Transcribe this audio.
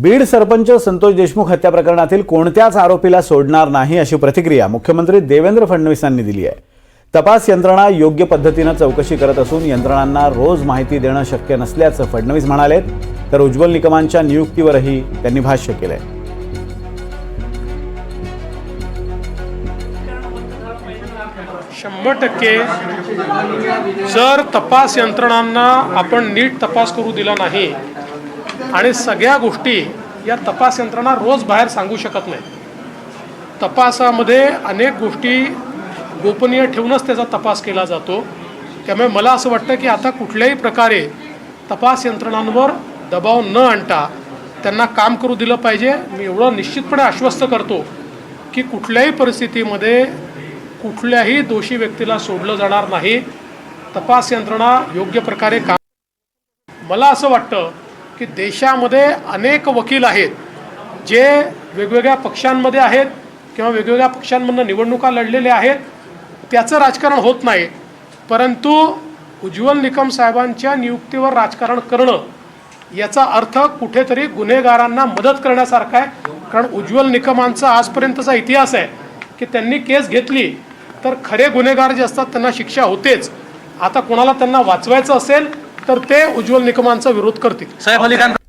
बीड सरपंच संतोष देशमुख हत्या प्रकरणातील कोणत्याच आरोपीला सोडणार नाही अशी प्रतिक्रिया मुख्यमंत्री देवेंद्र फडणवीसांनी दिली आहे। तपास यंत्रणा योग्य पद्धतीने चौकशी करत असून यंत्रणांना रोज माहिती देणं शक्य नसल्याचं फडणवीस म्हणाले। तर उज्ज्वल निकमांच्या नियुक्तीवरही त्यांनी भाष्य केलंय। 100% जर तपास यंत्रणांना आपण नीट तपास करू दिला नाही आणि सगळ्या गोष्टी या तपास यंत्रणा रोज बाहेर सांगू शकत नाही। तपासामध्ये अनेक गोष्टी गोपनीय ठेवूनच त्याचा तपास केला जातो। त्यामुळे मला असं वाटतं की आता कुठल्याही प्रकारे तपास यंत्रणांवर दबाव न आणता त्यांना काम करू दिलं पाहिजे। मी एवढं निश्चितपणे आश्वस्त करतो की कुठल्याही परिस्थितीमध्ये कुठल्याही दोषी व्यक्तीला सोडलं जाणार नाही। तपास यंत्रणा योग्य प्रकारे काम। मला असं वाटतं की देशामध्ये अनेक वकील आहेत जे वेगवेगळ्या पक्षांमध्ये आहेत किंवा वेगवेगळ्या पक्षांमधून निवडणुका लढलेले आहेत, त्याचं राजकारण होत नाही। परंतु उज्ज्वल निकम साहेबांच्या नियुक्तीवर राजकारण करणं याचा अर्थ कुठेतरी गुन्हेगारांना मदत करण्यासारखा आहे। कारण उज्ज्वल निकमांचा आजपर्यंतचा इतिहास आहे की त्यांनी केस घेतली तर खरे गुन्हेगार जे असतात त्यांना शिक्षा होतेच। आता कोणाला त्यांना वाचवायचं असेल तर ते उज्ज्वल निकमांचा विरोध करतील। साहेब